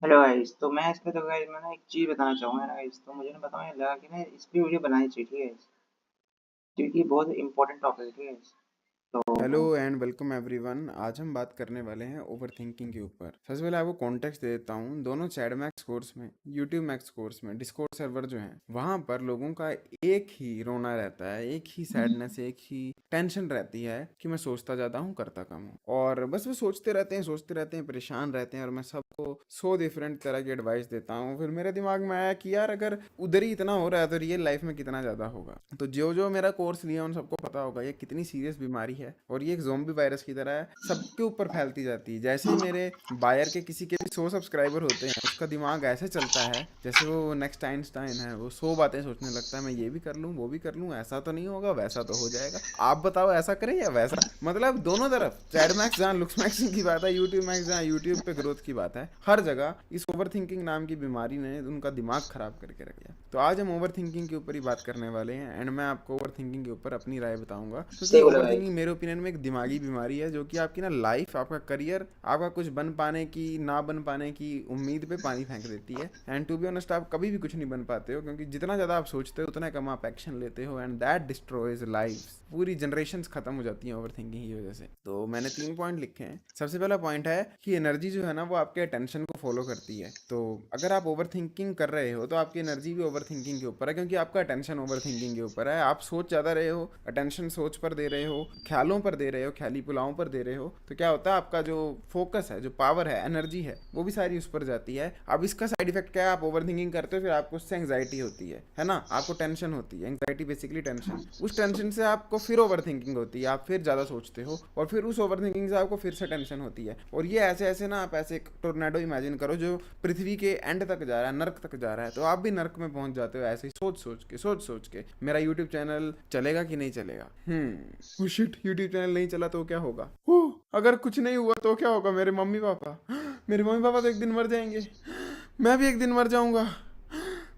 Hello guys. तो मैं इस पे तो गाइस मैं ना एक चीज़ बताना चाहूँगा ना गाइस। तो मुझे ना बताओ ये लगा कि ना इस पे वीडियो बनानी चाहिए, ठीक है गाइस, क्योंकि बहुत इंपॉर्टेंट टॉपिक है, ठीक है गाइस। हेलो तो एंड वेलकम एवरीवन। आज हम बात करने वाले हैं ओवर थिंकिंग के ऊपर। सबसे पहले आपको कॉन्टेक्स्ट दे देता हूँ। दोनों चैट मैक्स कोर्स में, यूट्यूब मैक्स कोर्स में, डिस्कॉर्ड सर्वर जो है वहाँ पर लोगों का एक ही रोना रहता है, एक ही सैडनेस, एक ही टेंशन रहती है कि मैं सोचता ज़्यादा हूँ, करता कम हूँ। और बस वो सोचते रहते हैं, परेशान रहते हैं। और मैं सबको 100 डिफरेंट तरह की एडवाइस देता हूँ। फिर मेरे दिमाग में आया कि यार अगर उधर ही इतना हो रहा है तो रियल लाइफ में कितना ज़्यादा होगा। तो जो जो मेरा कोर्स लिया उन सबको पता होगा ये कितनी सीरियस बीमारी है और ये एक ज़ोंबी वायरस की तरह है, सबके ऊपर फैलती जाती है। जैसे ही मेरे बायर के किसी के भी 100 सब्सक्राइबर होते हैं, उसका दिमाग ऐसे चलता है जैसे वो नेक्स्ट आइंस्टाइन है। वो 100 बातें सोचने लगता है, मैं ये भी कर लूँ, वो भी कर लूँ, ऐसा तो नहीं होगा, वैसा तो हो जाएगा, आप बताओ ऐसा करें या वैसा। मतलब दोनों तरफ, चैट मैक्स जहाँ लुक्स मैक्स की बात है, यूट्यूब मैक्स जहाँ यूट्यूब पे ग्रोथ की बात है, हर जगह इस ओवर थिंकिंग नाम की बीमारी ने उनका दिमाग खराब करके रख दिया। तो आज हम ओवर थिंकिंग के ऊपर ही बात करने वाले हैं एंड मैं आपको ओवर थिंकिंग के ऊपर अपनी राय बताऊंगा, क्योंकि सही बोला ओवर थिंकिंग गाइस। मेरे ओपिनियन में एक दिमागी बीमारी है जो कि आपकी ना लाइफ, आपका करियर, आपका कुछ बन पाने की, ना बन पाने की उम्मीद पे पानी फेंक देती है। एंड टू बी ऑनेस्ट, आप कभी भी कुछ नहीं बन पाते हो, क्योंकि जितना ज़्यादा आप सोचते हो उतना कम आप एक्शन लेते हो एंड दैट डिस्ट्रॉयज लाइफ। पूरी जनरेशन खत्म हो जाती हैं ओवर थिंकिंग की वजह से। तो मैंने 3 पॉइंट लिखे हैं। सबसे पहला पॉइंट है कि एनर्जी जो है ना वो आपके अटेंशन को फॉलो करती है। तो अगर आप ओवर थिंकिंग कर रहे हो तो आपकी एनर्जी भी ओवर थिंकिंग के ऊपर है, क्योंकि आपका अटेंशन ओवर थिंकिंग के ऊपर है। आप सोच ज़्यादा रहे हो, अटेंशन सोच पर दे रहे हो, ख्यालों पर दे रहे हो, ख्याली पुलावों पर दे रहे हो, तो क्या होता है आपका जो फोकस है, जो पावर है, एनर्जी है, वो भी सारी उस पर जाती है। अब इसका साइड इफेक्ट क्या है? आप ओवर थिंकिंग करते हो, फिर आपको उससे एंग्जाइटी होती है ना, आपको टेंशन होती है। Anxiety basically tension. उस टेंशन से आपको फिर ओवर थिंकिंग होती है, आप फिर ज़्यादा सोचते हो, और फिर उस ओवर थिंकिंग से आपको फिर से टेंशन होती है। और ये ऐसे ऐसे ना, आप ऐसे एक टोर्नेडो इमेजिन करो जो पृथ्वी के एंड तक जा रहा है, नर्क तक जा रहा है। तो आप भी नर्क में पहुंच जाते हो ऐसे ही सोच सोच के मेरा यूट्यूब चैनल चलेगा कि नहीं चलेगा। शिट, यूट्यूब चैनल नहीं चला तो क्या होगा? अगर कुछ नहीं हुआ तो क्या होगा? मेरे मम्मी पापा मेरे मम्मी पापा तो एक दिन मर जाएंगे, मैं भी एक दिन मर जाऊंगा।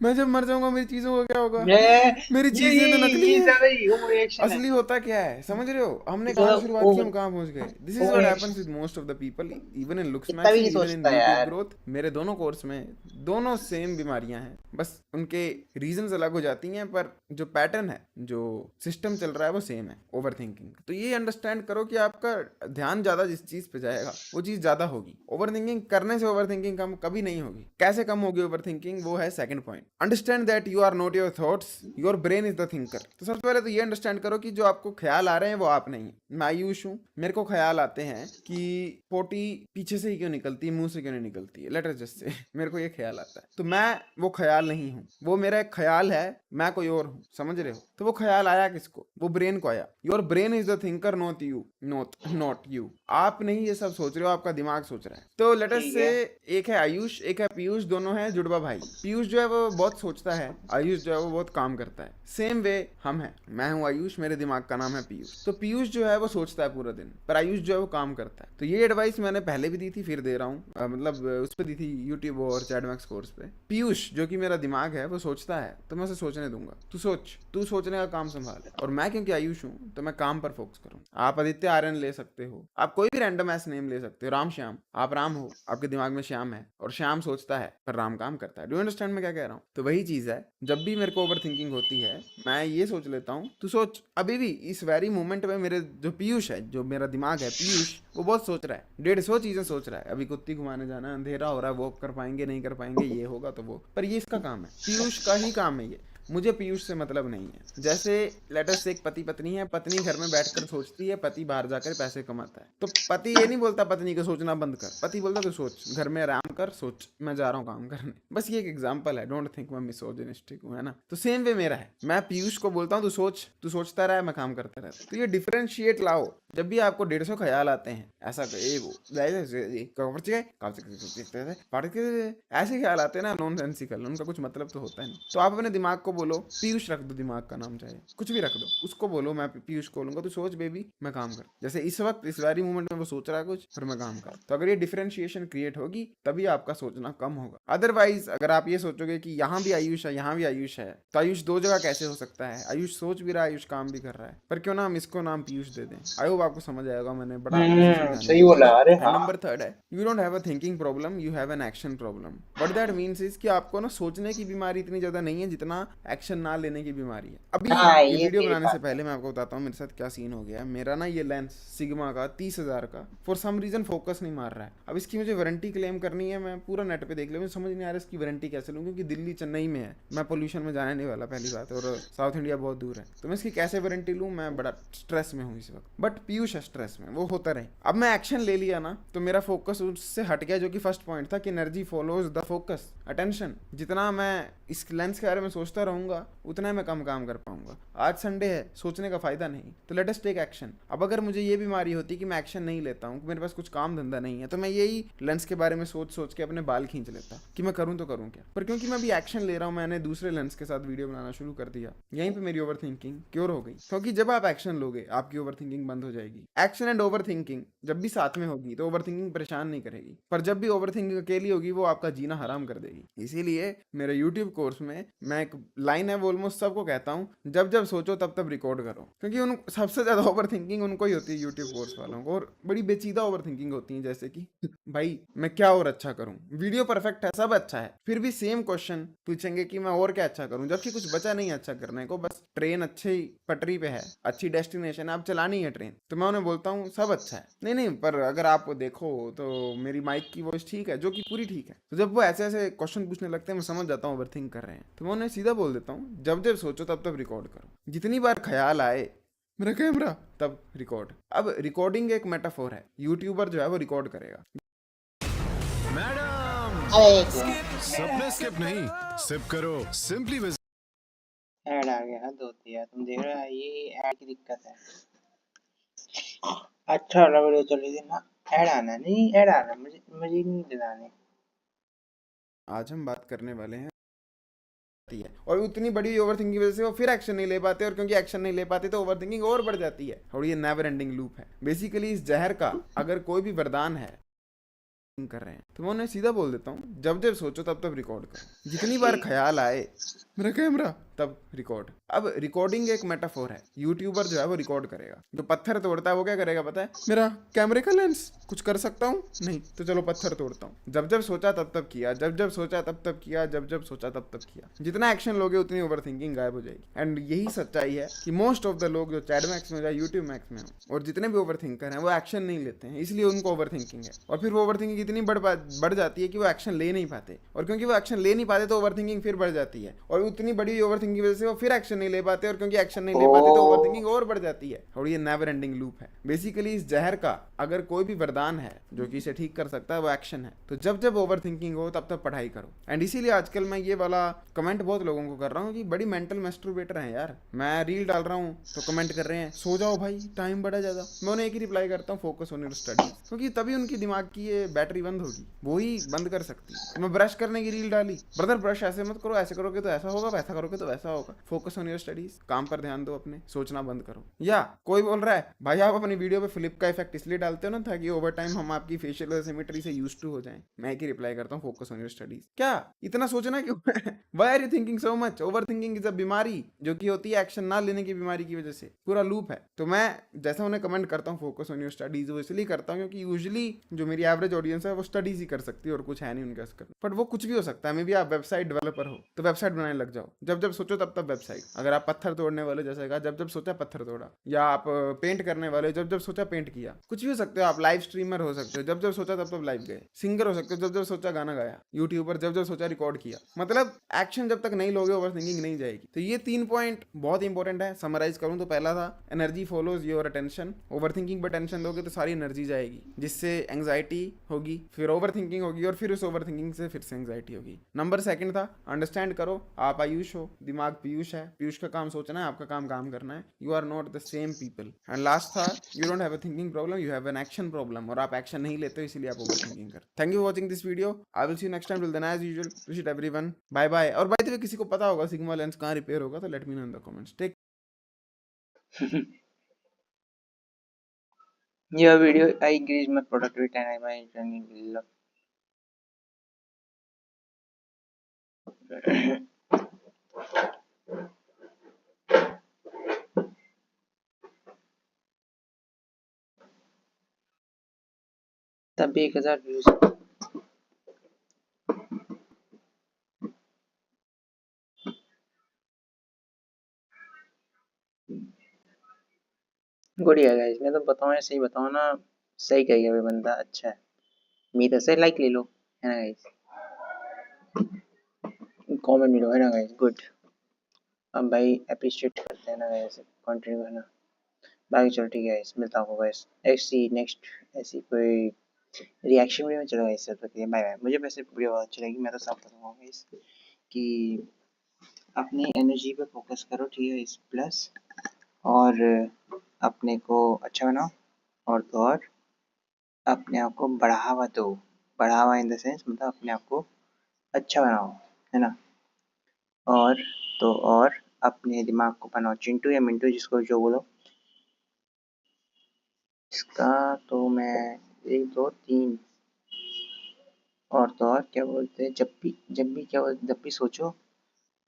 मैं जब मर जाऊंगा मेरी चीजों का क्या होगा? ये मेरी ये चीजें तो ये नकली ये हैं। ज्यादा ही ओवर रिएक्शन है। असली होता क्या है समझ रहे हो? हमने ये कहाँ ज्यादा से शुरुआत की, हम ओवर कहाँ पहुंच गए। This is over what happens reaction. With most of the people, even in looks इतना मैक्स भी एंड नहीं इवन इन सोचता यूट्यूब यार। ग्रोथ। मेरे दोनों कोर्स में दोनों सेम बीमारियां हैं, बस उनके रीजंस अलग हो जाती हैं, पर जो पैटर्न है, जो सिस्टम चल रहा है वो सेम है, ओवर थिंकिंग। तो ये अंडरस्टैंड करो कि आपका ध्यान ज्यादा जिस चीज पे जाएगा वो चीज ज्यादा होगी। ओवर थिंकिंग करने से ओवर थिंकिंग कम कभी नहीं होगी। कैसे कम होगी ओवर थिंकिंग? वो है second point. Understand that you are not your thoughts, your brain is the thinker. तो सबसे पहले तो ये अंडरस्टैंड करो कि जो आपको ख्याल आ रहे हैं वो आप नहीं है। मैं आयुष हूँ, मेरे को ख्याल आते हैं कि पोटी पीछे से ही क्यों निकलती है, मुंह से क्यों नहीं निकलती है, लेटर जस्ट से मेरे को ये ख्याल आता है। तो मैं वो ख्याल नहीं हूँ, वो मेरा एक ख्याल है, मैं कोई और हूँ। समझ रहे हो? तो वो ख्याल आया किसको? वो ब्रेन को आया। Your brain is the thinker, not you, not you. आप नहीं ये सब सोच रहे हो, आपका दिमाग सोच रहा है। तो लेटर ठीक से है। एक है आयुष, एक है पीयूष, दोनों है जुड़वा भाई। पीयूष जो है वो बहुत सोचता है, आयुष जो है वो बहुत काम करता है। सेम वे हम हैं, मैं हूँ आयुष, मेरे दिमाग का नाम है पीयूष। तो पीयूष जो है वो सोचता है पूरा दिन, पर आयुष जो है वो काम करता है। तो ये एडवाइस मैंने पहले भी दी थी, फिर दे रहा हूँ, मतलब उस पर दी थी यूट्यूब और चैटमैक्स कोर्स पे। पीयूष जो कि मेरा दिमाग है वो सोचता है, तो मैं उसे सोचने दूंगा। तू सोच, तू सोचने का काम संभाल। और मैं क्योंकि आयुष हूँ तो मैं काम पर फोकस करूँ। आप आदित्य आर्यन ले सकते हो, आप कोई भी रैंडम एस नेम ले सकते हो, राम श्याम। आप राम हो, आपके दिमाग में श्याम है, और श्याम सोचता है पर राम काम करता है। डू अंडरस्टैंड मैं क्या कह रहा हूँ? तो वही चीज है, जब भी मेरे को ओवर थिंकिंग होती है मैं ये सोच लेता हूँ, तू सोच। अभी भी इस वेरी मोमेंट में मेरे जो पीयूष है, जो मेरा दिमाग है पीयूष, वो बहुत सोच रहा है, 150 चीजें सोच रहा है। अभी कुत्ती घुमाने जाना है, अंधेरा हो रहा है, वो कर पाएंगे नहीं कर पाएंगे, ये होगा तो वो, पर ये इसका काम है, पीयूष का ही काम है ये। मुझे पीयूष से मतलब नहीं है। जैसे लेटर से एक पति पत्नी है, पत्नी घर में बैठकर सोचती है, पति बाहर जाकर पैसे कमाता है। तो पति ये नहीं बोलता पत्नी को सोचना बंद कर, पति बोलता तो सोच, घर में आराम कर, सोच मैं जा रहा हूँ काम करने। बस ये एक एग्जांपल है, डोंट थिंक मैं मिसोजिनिस्टिक हूँ, है ना? तो सेम वे मेरा है, मैं पीयूष को बोलता हूँ तू सोच, तू सोचता रहा, मैं काम करता रहता। तो ये डिफरेंशिएट लाओ। जब भी आपको 150 ख्याल आते हैं, ऐसा वो ऐसे ख्याल आते हैं ना, नॉन सेंसिकल, उनका कुछ मतलब तो होता है नहीं। तो आप अपने दिमाग को बोलो, पीयूष रख दो, दिमाग का नाम चाहे कुछ भी रख दो, उसको बोलो मैं पीयूष को बोलूंगा तू सोच बेबी, मैं काम कर। जैसे इस वक्त इस वेरी मोमेंट में वो सोच रहा है कुछ, फिर मैं काम कर। तो अगर ये डिफरेंशिएशन क्रिएट होगी तभी आपका सोचना कम होगा। अदरवाइज अगर आप ये सोचोगे कि यहाँ भी आयुष है, यहाँ भी आयुष है, तो आयुष दो जगह कैसे हो सकता है? आयुष सोच भी रहा है, आयुष काम भी कर रहा है, पर क्यों ना हम इसको नाम पीयूष दे दें। आई होप आपको समझ आएगा, मैंने बड़ा इजी समझाने सही की बोला, कोशिश। अरे एंड हाँ। नंबर थर्ड है, you don't have a thinking problem, you have an action problem. What that means is कि आपको ना सोचने की बीमारी इतनी ज्यादा नहीं है जितना एक्शन ना लेने की बीमारी है। अभी हाँ, ये ये वीडियो तेरी बनाने से बात है। पहले मैं आपको बताता हूँ मेरे साथ क्या सीन हो गया। मेरा ना ये लेंस सिग्मा का 30,000 का फॉर सम रीजन फोकस नहीं मार रहा है। अब इसकी मुझे वारंटी क्लेम करनी है, मैं पूरा नेट पे देख लिया, मुझे समझ नहीं आ रहा इसकी वारंटी कैसे लूँ, क्योंकि दिल्ली चेन्नई में है, मैं पोल्यूशन में जाने नहीं वाला पहली बात, और साउथ इंडिया बहुत दूर है, तो मैं इसकी कैसे वारंटी लूँ, मैं बड़ा स्ट्रेस में हूँ इस वक्त। बट पीयूष है स्ट्रेस में, वो होता रहे। अब मैं एक्शन ले लिया ना तो मेरा फोकस उससे हट गया, जो कि फर्स्ट पॉइंट था कि energy follows the focus, attention. जितना मैं इस लेंस के बारे में सोचता रहूंगा उतना मैं कम काम कर पाऊंगा। आज संडे है, सोचने का फायदा नहीं, तो लेट अस टेक एक्शन। अब अगर मुझे ये बीमारी होती कि मैं एक्शन नहीं लेता हूँ, मेरे पास कुछ काम धंधा नहीं है, तो मैं यही लेंस के बारे में सोच सोच के अपने बाल खींच लेता कि मैं करूँ तो करूँ क्या। पर क्योंकि मैं अभी एक्शन ले रहा हूँ, मैंने दूसरे लेंस के साथ वीडियो बनाना शुरू कर दिया, यहीं पे मेरी ओवर थिंकिंग क्योर हो गई। क्योंकि जब आप एक्शन लोगे आपकी ओवर थिंकिंग बंद हो जाएगी। एक्शन एंड ओवर थिंकिंग जब भी साथ में होगी तो ओवर थिंकिंग परेशान नहीं करेगी, पर जब भी ओवर थिंकिंग अकेली होगी वो आपका जीना हराम कर देगी। इसीलिए मेरे यूट्यूब कोर्स में मैं एक लाइन है वो ऑलमोस्ट सबको कहता हूँ, जब जब सोचो तब तब रिकॉर्ड करो। क्योंकि उन सबसे ज्यादा ओवर थिंकिंग उनको ही होती है यूट्यूब कोर्स वालों को, और बड़ी बेचीदा ओवर थिंकिंग होती है, जैसे कि भाई मैं क्या और अच्छा करूं, वीडियो परफेक्ट है, सब अच्छा है, फिर भी सेम क्वेश्चन पूछेंगे कि मैं और क्या अच्छा करूं, जबकि कुछ बचा नहीं अच्छा करने को, बस ट्रेन अच्छी पटरी पे है, अच्छी डेस्टिनेशन है, आप चलानी है ट्रेन। तो मैं उन्हें बोलता हूँ सब अच्छा है, नहीं नहीं पर अगर आप देखो तो मेरी माइक की वॉइस ठीक है, जो कि पूरी ठीक है। तो जब वो ऐसे ऐसे क्वेश्चन पूछने लगते हैं मैं समझ जाता हूँ ओवर थिंक कर रहे हैं, तो मैं उन्हें सीधा बोल देता हूँ जब जब सोचो तब तब रिकॉर्ड करो, जितनी बार ख्याल आए मेरा कैमरा तब रिकॉर्ड। अब रिकॉर्डिंग एक मेटाफोर है, यूट्यूबर जो है वो रिकॉर्ड करेगा। मैडम अरे एक सपने स्किप नहीं, सिप करो सिंपली विजिट। ऐड आ गया, हद होती है, तुम देख रहे हो, ये ऐड की दिक्कत है। अच्छा वाला वीडियो चली थी ना, ऐड आना नहीं, ऐड आना मुझे मुझे नहीं दिलाने। आज हम बात करने वाले हैं है, और उतनी बड़ी ओवर थिंकिंग की वजह से वो फिर एक्शन नहीं ले पाते, और क्योंकि एक्शन नहीं ले पाते तो ओवर थिंकिंग और बढ़ जाती है, और ये नेवर एंडिंग लूप है। बेसिकली इस जहर का अगर कोई भी वरदान है कर रहे हैं, तो मैं उन्हें सीधा बोल देता हूँ जब जब सोचो तब तब रिकॉर्ड करो, जितनी बार ख्याल आए मेरा कैमरा तब रिकॉर्ड। अब रिकॉर्डिंग एक मेटाफोर है, यूट्यूबर जो है वो रिकॉर्ड करेगा, जो पत्थर तोड़ता है वो क्या करेगा पता है, मेरा कैमरे का लेंस कुछ कर सकता हूँ नहीं, तो चलो पत्थर तोड़ता हूँ। जब जब सोचा तब तब किया, जब जब सोचा तब तब किया, जब जब सोचा तब तब किया। जितना एक्शन लोगे उतनी ओवर थिंकिंग गायब हो जाएगी। एंड यही सच्चाई है कि मोस्ट ऑफ द लोग जो चैट मैक्स में या यूट्यूब मैक्स में हो, और जितने भी ओवर थिंकर हैं वो एक्शन नहीं लेते हैं, इसलिए उनको ओवर थिंकिंग है। और फिर वो ओवर थिंकिंग इतनी बढ़ जाती है कि वो एक्शन ले नहीं पाते, और क्योंकि वो एक्शन ले नहीं पाते तो ओवर थिंकिंग फिर बढ़ जाती है, और उतनी बड़ी ओवर थिंकिंग की वजह से वो फिर एक्शन नहीं ले पाते, और क्योंकि एक्शन नहीं ले पाते तो ओवर थिंकिंग और बढ़ जाती है, और ये नेवर एंडिंग लूप है। बेसिकली इस जहर का अगर कोई भी वरदान है जो कि इसे ठीक कर सकता है वो एक्शन है। तो जब जब ओवर थिंकिंग हो तब तब पढ़ाई करो। एंड इसीलिए आजकल मैं ये वाला कमेंट बहुत लोगों को कर रहा हूँ कि बड़ी मेंटल मैस्टरबेटर हैं यार, मैं रील डाल रहा हूँ तो कमेंट कर रहे हैं सो जाओ भाई टाइम बढ़ा ज्यादा, मैं उन्हें एक ही रिप्लाई करता हूँ फोकस ऑन योर स्टडीज, क्योंकि तभी उनकी दिमाग की ये बैटरी बंद होगी, वो ही बंद कर सकती है। मैं ब्रश करने की रील डाली, ब्रदर ब्रश ऐसे मत करो, ऐसे करोगे तो ऐसा होगा, वैसा करोगे तो वैसा होगा, फोकस ऑन योर स्टडीज, काम पर ध्यान दो अपने, सोचना बंद करो। या कोई बोल रहा है भाई आप अपनी वीडियो पे फ्लिप का इफेक्ट इसलिए डालते हो ना ताकि ओवर टाइम हम आपकी फेशियल सिमेट्री से यूज्ड टू हो जाएं, मैं एक ही रिप्लाई करता हूँ फोकस ऑन योर स्टडीज। क्या इतना सोचना क्यों है? Why are you thinking so much? Overthinking is a बीमारी जो कि होती है एक्शन ना लेने की बीमारी की वजह से, पूरा लूप है। तो मैं जैसा उन्हें कमेंट करता हूँ फोकस ऑन योर स्टडीज, वो इसलिए करता हूँ क्योंकि यूजुअली जो मेरी एवरेज ऑडियंस है वो स्टडीज ही कर सकती है और कुछ है नहीं उनके असर। बट वो कुछ भी हो सकता है, मे बी आप वेबसाइट डेवलपर हो तो वेबसाइट बनाने लग जाओ, जब जब सोचो तब तब वेबसाइट। अगर आप पत्थर तोड़ने वाले जैसे कहा, जब जब सोचा पत्थर तोड़ा, या आप पेंट करने वाले जब जब सोचा पेंट किया, कुछ भी हो सकते हो आप। लाइव स्ट्रीमर हो सकते हो, जब जब सोचा तब तब लाइव गए। सिंगर हो सकते हो, जब जब सोचा गाना गाया। यूट्यूबर जब जब सोचा रिकॉर्ड किया। मतलब एक्शन जब तक नहीं लोगे ओवर थिंकिंग नहीं जाएगी। तो ये 3 पॉइंट बहुत इंपॉर्टेंट है। समराइज करूं तो पहला था energy follows your attention, over thinking पर टेंशन दोगे तो सारी एनर्जी जाएगी, जिससे एंग्जाइटी होगी, फिर ओवर थिंकिंग होगी, और फिर उस ओवर थिंकिंग से फिर से एंग्जाइटी होगी। नंबर सेकंड था अंडरस्टैंड करो आप आयुष हो, दिमाग पीयूष है, पीयूष का काम सोचना है, आपका काम काम करना है, you are not the same people. And last था you don't have a thinking problem, you have an action problem, और आप एक्शन नहीं लेते हो इसलिए आप ओवर थिंकिंग कर। Thank you for watching this video, I will see you next time, till then as usual wish everyone bye bye. और by the way किसी को पता होगा सिग्मा लेंस कहाँ रिपेयर होगा तो let me know in the comments. Take Your video, I increase my productivity and my training. तब भी 1000 व्यूज। गुड़िया गाइस, मैं तो बताऊँ ऐसे ही बताऊँ ना, सही कही है बंदा, अच्छा है। मेरे से लाइक ले लो, है ना गाइस, कमेंट भी लो, है ना गाइस, गुड। अब भाई अप्रिशिएट करते हैं ना गाइस, कंटिन्यू करना। बाकी चलो ठीक है गाइस, मिलता हूँ गाइस ऐसी नेक्स्ट, ऐसी कोई रिएक्शन वीडियो में। चलो गाइस, तब तक के लिए बाय बाय। मुझे वैसे वीडियो बहुत अच्छी लगी, मैं तो साफ बताऊंगा गाइस कि अपनी एनर्जी पे फोकस करो, ठीक है गाइस, प्लस और अपने को अच्छा बनाओ, और तो और अपने आप को बढ़ावा दो। बढ़ावा इन द सेंस मतलब अपने आप को अच्छा बनाओ, है ना। और तो और अपने दिमाग को बनाओ चिंटू या मिंटू, जिसको जो बोलो। इसका तो मैं 1 2 3 और तो और क्या बोलते हैं, जब भी क्या बोलते, जब भी सोचो,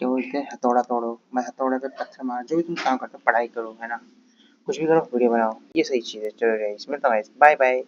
क्या बोलते हैं, हथौड़ा तोड़ो, मैं हथौड़े पे पत्थर मार, जो भी तुम काम करते हो, पढ़ाई करो, है ना, कुछ भी करो, वीडियो बनाओ, ये सही चीज़ है। चलो गाइस, मिलता हूँ गाइस, बाय बाय।